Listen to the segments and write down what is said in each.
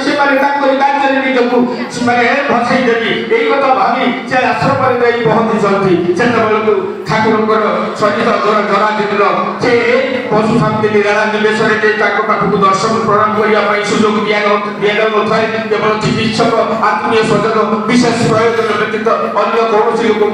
ସେମାନେ ତାଙ୍କରି କାର୍ଯ୍ୟରେ ନିଜକୁ ସେମାନେ ଭସେଇ ଦେବି ଏଇ କଥା ଭାବି ସେ ଆଶ୍ରମରେ ଯାଇ ପହଞ୍ଚିଛନ୍ତି। ସେତେବେଳକୁ ଠାକୁରଙ୍କର ସହିତ ଜରାଜୀର୍ଣ୍ଣ ସେ ପଶୁ ଶାନ୍ତି ନିରାଳା ନିବେଶରେ ଯାଇ ତାଙ୍କ ପାଖକୁ ଦର୍ଶନ ପ୍ରଦାନ କରିବା ପାଇଁ ସୁଯୋଗ ଦିଆଯାଉନଥାଏ। କେବଳ ଚିକିତ୍ସକ ଆତ୍ମୀୟ ସ୍ୱଜନ ବିଶେଷ ପ୍ରୟୋଜନ ବ୍ୟତୀତ ଅନ୍ୟ କୌଣସି ଲୋକଙ୍କୁ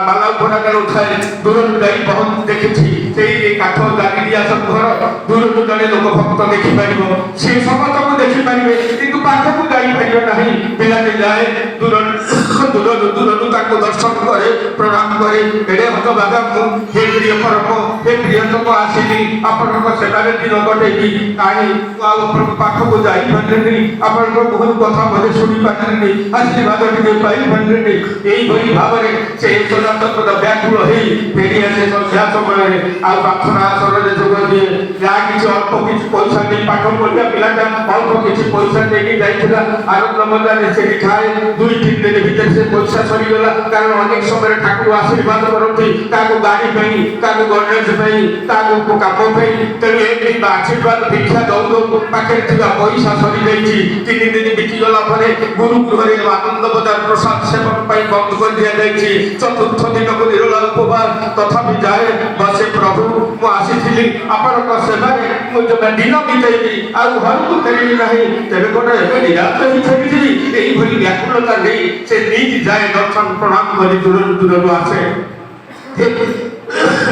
ମାଲା ଉପରା ନଥାଏ। ଦୂରରୁ ଯାଇ ପହଞ୍ଚି ଦେଖିଛି ସେଇ କାଠ ଜାଗିରିଆ ଘର ଦୂରରୁ ଜଣେ ଲୋକ ଭକ୍ତ ଦେଖିପାରିବ, ସେ ସମସ୍ତଙ୍କୁ ଦେଖିପାରିବେ କିନ୍ତୁ ପାଖକୁ ଯାଇପାରିବ ନାହିଁ। ପିଲାଟି ଯାଏ ଦୂରରୁ ତାଙ୍କୁ ଦର୍ଶନ କରେ, ପ୍ରଣାମ କରେ। ଏଡ଼େ ହତବାଗା ମୁଁ ହେ ପ୍ରିୟ ପରମ ହେ ପ୍ରିୟତମ ଆସିଲି ଆପଣଙ୍କ ସେବାରେ ଦିନ କଟେଇବି, କାହିଁ ମୁଁ ଆଉ ଆପଣଙ୍କ ପାଖକୁ ଯାଇପାରିଲିନି, ଆପଣଙ୍କ ବହୁତ କଥା ବୋଧେ ଶୁଣିପାରିଲିନି, ଆଶୀର୍ବାଦ ଟିକେ ପାଇପାରିଲିନି। ଏଇଭଳି ଭାବରେ ସେ ସଦାସର୍ବଦା ବ୍ୟାକୁଳ ହେଇ ଫେରି ଆସେ ସନ୍ଧ୍ୟା ସମୟରେ। ଆଉ ପ୍ରାର୍ଥନା ଆସନରେ ଯୋଗ ଦିଏ। ଯାହା କିଛି ଅଳ୍ପ କିଛି ପଇସା ଦେଇ ପାଠ ପଢିବା ପିଲାଟା ଅଳ୍ପ କିଛି ପଇସା ଦେଇକି ଯାଇଥିଲା, ଆନନ୍ଦ ମଜାରେ ସେଠି ଖାଏ। 2-3 ଦିନ ଭିତରେ ସେ ପଇସା ସରିଗଲା। କାରଣ ଅନେକ ସମୟରେ ଠାକୁର ଆଶୀର୍ବାଦ କରନ୍ତି କାହାକୁ ଗାଡ଼ି ପାଇଁ, କାହାକୁ ଗଣେଶ ପାଇଁ, କାହାକୁ କାମ ପାଇଁ। ତେଣୁ ଏମିତି ଆଶୀର୍ବାଦ ଦୀକ୍ଷା ଦଉ ପାଖରେ ଥିବା ପଇସା ସରିଯାଇଛି। 3 ଦିନ ବିତିଗଲା ପରେ ଗୁରୁ ଗୃହରେ ଆନନ୍ଦ ବଜାର ପ୍ରସାଦ ସେବନ ପାଇଁ ବନ୍ଦ କରି ଦିଆଯାଇଛି। ଚତୁର୍ଥ ଦିନକୁ ନିରୋଳା ଉପବାସ। ତଥାପି ଯାଏ ବସେ, ପ୍ରଭୁ ମୁଁ ଆସିଥିଲି ଆପଣଙ୍କ ସେବାରେ, ମୁଁ ଯେବେ ଦିନ ବିତେଇବି ଆଉ ଘରକୁ ଫେରିବି ନାହିଁ, ତେବେ ଗୋଟେ ଏବେ ନିରାଶ ହେଇ ଫେରିଯିବି। ଏଇଭଳି ବ୍ୟାକୁଳତା ନେଇ ସେ ନେଇକି ଯାଏ, ଦର୍ଶନ ପ୍ରଣାମ କରି ଦୂରରୁ ଆସେ।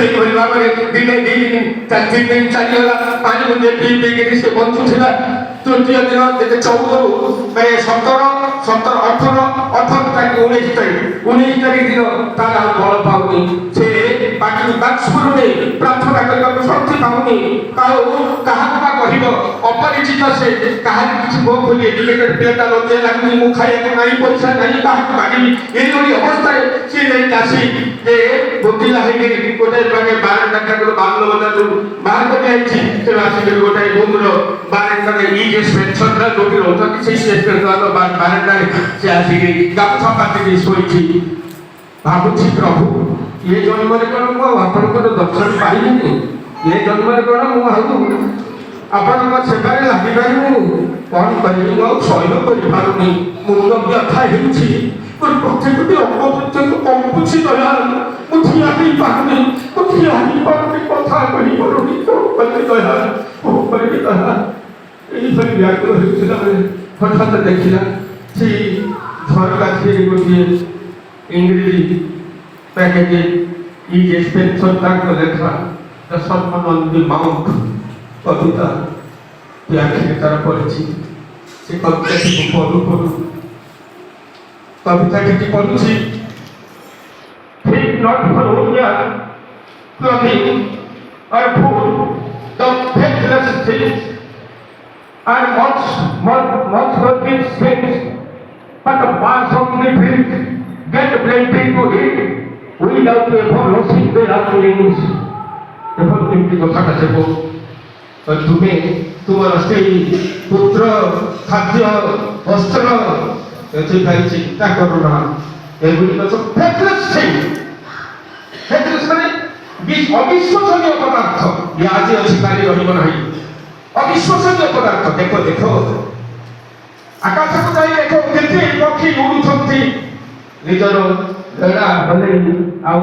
এইভাবে ভাবে দিনে 3 দিন চালিগলা। পানি মধ্যে পিইকি সে বঞ্চুলা। তৃতীয় দিন যেতে 14 মানে 17 18 তারিখ 19 তারিখ দিন তারা বল পাওনি। সে বাকি বাক্সপুরে প্রার্থনা କରିବାକୁ শক্তি পাওনি। কাহাକୁ ବା କହିବ ଅପରିଚିତ ସେ, କାହାକୁ କିଛି ମୁହ ଖୋଲି ଏଜୁକେଟେଡ ପିଲାଟା ଲଜ୍ଜା ଲାଗୁନି, ମୁଁ ଖାଇବାକୁ ନାହିଁ, ପଇସା ନାହିଁ, କାହାକୁ ମାଗିବି। ଏଇଭଳି ଅବସ୍ଥାରେ ସିଏ ଯାଇ ଆସି ଯେ ବୁଦ୍ଧିଲା ହେଇକି ଗୋଟେ ମାନେ ବାରଣ୍ଡାଟାକୁ ବାଙ୍ଗଲୋ ବଜାରରୁ ବାହାର କରି ଆଇଛି। ତେଣୁ ଆସିକି ଗୋଟେ ରୁମ୍ର ବାରଣ୍ଡାରେ ଇଏସ୍ ପେନ୍ସନର ଯୋଉଠି ରହୁଛନ୍ତି ସେଇ ପେନ୍ସନର ବାରଣ୍ଡାରେ ସେ ଆସିକି ଗାମୁଛା ପାତିକି ଶୋଇଛି। ଭାବୁଛି ପ୍ରଭୁ ଏ ଜନ୍ମରେ କ'ଣ ମୁଁ ଆପଣଙ୍କର ଦର୍ଶନ ପାଇବିନି, ଏ ଜନ୍ମରେ କ'ଣ ମୁଁ ଆଉ ଆପଣଙ୍କ ସେବାରେ ଲାଗିପାରିବିନି, କ'ଣ କରିବି ମୁଁ ଆଉ ସହ୍ୟ କରିପାରୁନି। ମୁଣ୍ଡ ବ୍ୟଥା ହେଉଛି, ପ୍ରତିଟି ଅଙ୍ଗ ପ୍ରତ୍ୟଙ୍ଗ କମ୍ପୁଛି। ଦୟାଳ ମୁଁ ଠିଆ ହେଇପାରୁନି, କଥା କହିପାରୁନି, କ'ଣ କରିବି ଦୟାଳ, କ'ଣ କରିବି ଦୟାଳ। ଏଇଭଳି ବ୍ୟାକୁଳ ହେଉଥିଲା ବେଳେ ହଠାତ୍ ଦେଖିଲା ସେଇ ଝରକା ଥିରେ ଗୋଟିଏ ଇଂରେଜୀ ପ୍ୟାକେଜ ଇଏସ୍ ପେନ୍ସନ ତାଙ୍କ ଲେଖା ଦ ସଲମନ ଅନ୍ ଦି ମାଉଣ୍ଟ କବିତା ଆଖିରେ ତାର ପଡ଼ିଛି। ସେ କବିତାଟିକୁ ପଢୁ କବିତାଟି ପଢୁଛି। Think not for Oriya, clothing or food, the faithless things, and much for these things, but the mass of the field get plenty to eat without ever losing their feelings. এখন কেমতি কথাটা দেব, তুমি তোমার স্ত্রী পুত্র খাদ্য বস্ত্র এଥିପାଇଁ ଚିନ୍ତା କରୁ ନା। ଏଗୁଡ଼ିକ ସବୁ ଫେଥଲେସ୍ ଥିଙ୍ଗ। ଫେଥଲେସ୍ ମାନେ ଅବିଶ୍ୱସନୀୟ ପଦାର୍ଥ। ଇଏ ଆଜି ଅଛି କାଲି ରହିବ ନାହିଁ। ଅବିଶ୍ୱସନୀୟ ପଦାର୍ଥ। ଦେଖ ଆକାଶକୁ ଯାଇ ଦେଖ କେତେ ପକ୍ଷୀ ଉଡୁଛନ୍ତି ନିଜର ରେଳା ହଲେଇ, ଆଉ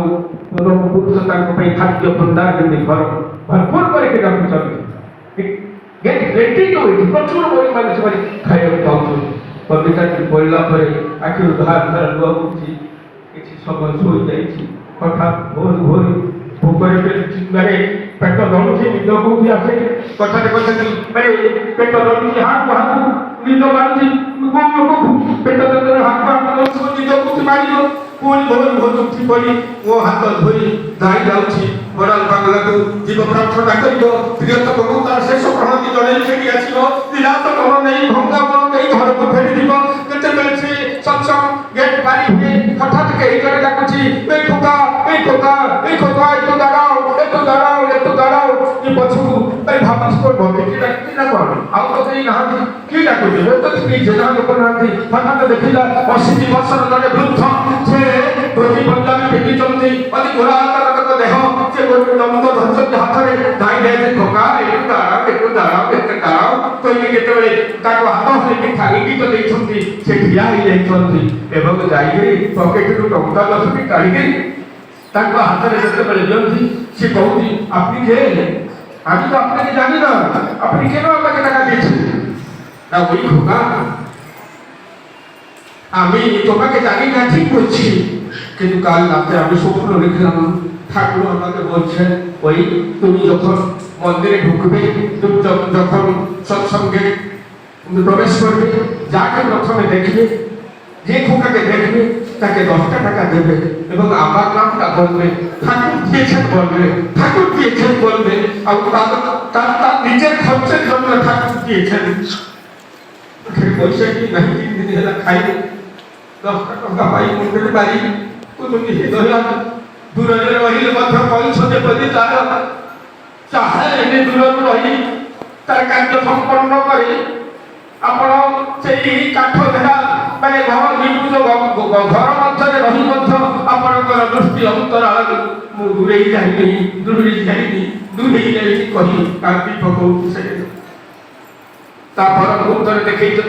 ପୁରୁଷ ତାଙ୍କ ପାଇଁ ଖାଦ୍ୟ ଭଣ୍ଡାର ଯେମିତି ଘର ଭରପୁର କରିକି ରଖୁଛନ୍ତି। ପ୍ରଚୁର ପରିମାଣରେ ସେମାନେ ଖାଇବାକୁ ପାଉଛନ୍ତି। କବିତାଟି ପଢ଼ିଲା ପରେ ଆଖିରୁ ଧାର ଲୁହ ବହୁଛି। କିଛି ସମୟ ଶୋଇଯାଇଛି। ହଠାତ୍ ଭୋର ଭୋକରେ ପେଟ ଧରୁଛି, ନିଦ କୋଉଠି ଆସେ। କଥାରେ ପେଟ ଧରୁଛି, ହାକୁ ନିଦ ମାରୁଛି, ପେଟ ହାକୁ ନିଦ କୋଉଠି ମାରିବ। ପୁଣି ଭୋର ଉଠି ପଡ଼ି ମୋ ହାତ ଧୋଇ ଧାଇ ଯାଉଛି ବଡ଼ାଲ ବାଙ୍ଗଲାକୁ। ଜୀବ ପ୍ରାର୍ଥନା କରିବ, ପ୍ରିୟତମକୁ ତାର ଶେଷ ପ୍ରଣତି ଜଣେଇ ଫେରି ଆସିବ। ନିରାଶ ମନ ନେଇ, ଭଙ୍ଗା ମନ ନେଇ ଘରକୁ ଫେରିଯିବ। କେତେବେଳେ ସେ ସତ୍ସଙ୍ଗ ଗେଟ୍ ପାରି ହୁଏ, ହଠାତ୍ କେହି ଜଣେ ଡାକୁଛି, ଏଇ ଖୋକା ଏଠୁ ଦାঁড়াও। ଏ ପଛକୁ ଭାବୁଛି କୋଉ ବନ୍ଧୁକି ଡାକୁଛି ନା କ'ଣ, ଆଉ ତ କେହି ନାହାନ୍ତି, କିଏ ଡାକୁଛି? କେହି ଜେଜା ଲୋକ ନାହାନ୍ତି। ହଠାତ୍ ଦେଖିଲା 80 ବର୍ଷର ଜଣେ ବୃଦ୍ଧ, ସେ ଧୋତି ପଞ୍ଜାବୀ ପିନ୍ଧିଛନ୍ତି, ଅତି ପୁରାତନ ଦେହ, ସେ ଗୋଟେ ଦଣ୍ଡ ଧରିଛନ୍ତି ହାତରେ। ଧାଇ ଖୋକା ଏଠୁ ଦାঁড়াও, ଏତେ ଦାঁড়াও କହିକି ଯେତେବେଳେ ତାକୁ ହାତ ହଲେଇକି ଇଙ୍ଗିତ ଦେଇଛନ୍ତି ସେ ଠିଆ ହେଇଯାଇଛନ୍ତି ଏବଂ ଯାଇକରି ପକେଟରୁ ଟଙ୍କା 10ଟି କାଢ଼ିକି ତାଙ୍କ ହାତରେ ଯେତେବେଳେ ଦିଅନ୍ତି সে কৌদি আপনি কে আমি তো আপনাকে জানি না আপনি কেন আমাকে টাকা দিয়েছেন না ওই খোকা আমি তোমাকে জানি না ঠিক বলছি কিন্তু কাল রাতে আমি স্বপ্ন দেখলাম ঠাকুর আমাকে বলছেন ওই তুমি যখন মন্দিরে ঢুকবে যখন সৎসঙ্গে প্রবেশ করবে যাকে প্রথমে দেখবে যে খোকাকে দেখবে তাকে 10টা টাকা দেবে এবং আমার নামটা বলবে ঠাকুর দিয়েছেন বলবে ঠাকুর দিয়েছেন বলবে আর তার নিজের খরচের জন্য ঠাকুর দিয়েছেন পয়সা কি নাই 3 দিন হেলা খাইনি 10টা টাকা পাই মন্দিরে বাড়ি কোনো হৃদয় দূরে রহিলে ମଧ୍ୟ ପଇସା ଯେପରି ତାର ଚାହା ଏନେ ଦୂରରୁ ରହି ତାର କାର୍ଯ୍ୟ ସମ୍ପନ୍ନ କରି ଆପଣ ସେଇ କାଠ ଭେଡ଼ା ମାନେ ଘର ମଧ୍ୟରେ ରହି ମଧ୍ୟ ଆପଣଙ୍କର ଦୃଷ୍ଟି ଅନ୍ତରାଳରୁ ମୁଁ ଦୂରେଇ ଯାଇନି କହି କାନ୍ଦି ପକଉଛି ସେ ତାପର ମୁହୂର୍ତ୍ତରେ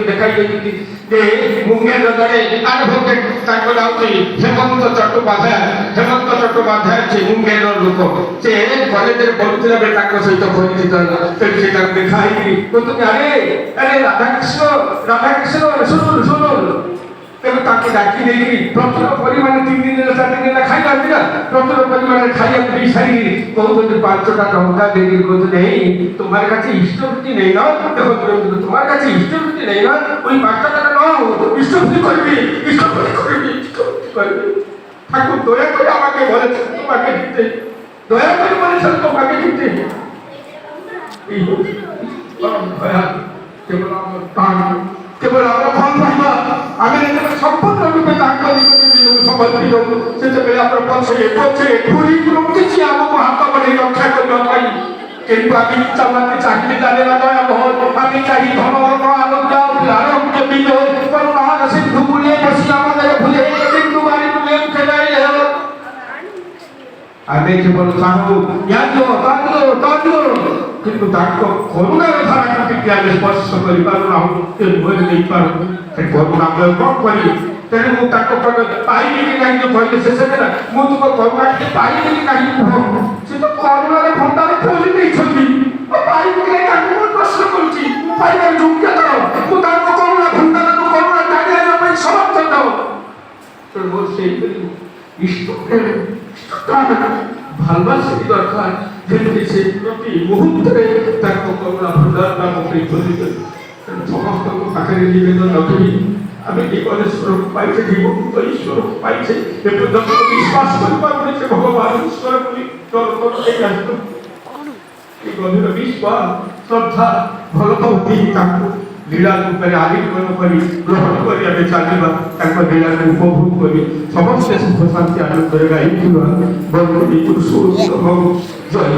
ଦେଖାଇଛନ୍ତି ଯେ ମୁଙ୍ଗେର ଜଣେ ଆଡଭୋକେଟ ତାଙ୍କ ଯାଉଛି ହେମନ୍ତ ଚଟ୍ଟୋପାଧ୍ୟାୟ ସେ ମୁଙ୍ଗେର ଲୋକ ସେ କଲେଜରେ ପଢୁଥିଲା ବେଳେ ତାଙ୍କ ସହିତ ପରିଚିତ ହେଲା ସେ ତାଙ୍କୁ ଦେଖା ହେଇକି କହୁଛନ୍ତି ଆରେ ରାଧାକୃଷ୍ଣ ଶୁଣୁ ତେଣୁ ତାଙ୍କୁ ଡାକି ଦେଇକି ପ୍ରଚୁର ପରିମାଣ 3 ଦିନ 4 ଦିନ ହେଲା ଖାଇନାହାନ୍ତି ନା ପ୍ରଚୁର ପରିମାଣରେ ଖାଇବାକୁ ଦେଇ ସାରିକି କହୁଛନ୍ତି 5টা ଟଙ୍କା ଦେଇକି କହୁଛନ୍ତି এই তোমার কাছে ইষ্টবৃত্তি নেই না দেখো তোমার কাছে ইষ্টবৃত্তি নেই না ওই 5টা টাকা নাও ইষ্টবৃত্তি করবি ঠাকুর দয়া করে আমাকে বলেছেন তোমাকে দিতে দয়া করে বলেছেন তোমাকে দিতে এই কেবল আমরা ফল পাইবা আমি সম্পূর্ণ রূপে ତାଙ୍କ ନିକଟରେ ସମର୍ପିତ ସେତେବେଳେ ଆମର ପଛରେ ପୁରୀ କିଛି ଆମକୁ ହାତ ବଢ଼େଇ ରକ୍ଷା କରିବା ପାଇଁ କିନ୍ତୁ আমি চাকরি জানে না দয়া মোহন আমি চাই ধন আরোগ্য বিজয় করুণা সিন্ধু ভুলে বসি আমাদের ভুলে সিন্ধু বাড়ি ভুলে উঠে যাই আমি কেবল চাহু কিন্তু ତାଙ୍କ କରୁଣାର ଧାରାକୁ ଟିକେ ଆମେ ସ୍ପର୍ଶ କରିପାରୁନାହୁଁ ମୁହଁରେ ଦେଇପାରୁନୁ ସେ କରୁଣା କ'ଣ କରିବି ତେଣୁ ମୁଁ ତାଙ୍କ ପାଇବି କି କାହିଁକି କହିଲେ ଶେଷରେ ମୁଁ ତୁମ କରୁଣା ଟିକେ ପାଇବି କି କାହିଁକି କୁହ ସେ ତ କରୁଣାରେ ଭଣ୍ଡାର ଖୋଲି ଦେଇଛନ୍ତି ପାଇବି କି ନାହିଁ ତାଙ୍କୁ ମୁଁ ପ୍ରଶ୍ନ କରୁଛି ମୁଁ ପାଇବାର ଯୋଗ୍ୟ ତ ମୁଁ ତାଙ୍କ କରୁଣା ଭଣ୍ଡାରକୁ କରୁଣା ଟାଣି ଆଣିବା ପାଇଁ ସମର୍ଥ ତ ତେଣୁ ମୋର ସେଇପରି ভালোবাসি দরকার যেমনি সে প্রতি মুহূর্তে তাকে করুণা ভণ্ডার নাম খোলি সমস্ত পাখে নিবেদন করি আমি জীবনেশ্বর পাইছে জীবন ঈশ্বর পাইছে এপর্যন্ত বিশ্বাস করিপারুনি সে ভগবান ঈশ্বর বলি এই গভীর বিশ্বাস শ্রদ্ধা ଭଲ ପାଉତି ତାଙ୍କୁ লীଳା ରୂପରେ ଆଲିଙ୍ଗନ କରି ଗ୍ରହଣ କରି ଆମେ ଚାଲିବା ତାଙ୍କ ଲୀଳାକୁ ଉପଭୋଗ କରି ସମସ୍ତେ ସୁଖ ଶାନ୍ତି ଆନନ୍ଦରେ ଗାଇଥିବା ବନ୍ଧୁ ପୁରୁଷୋତ୍ତମ ଜୟ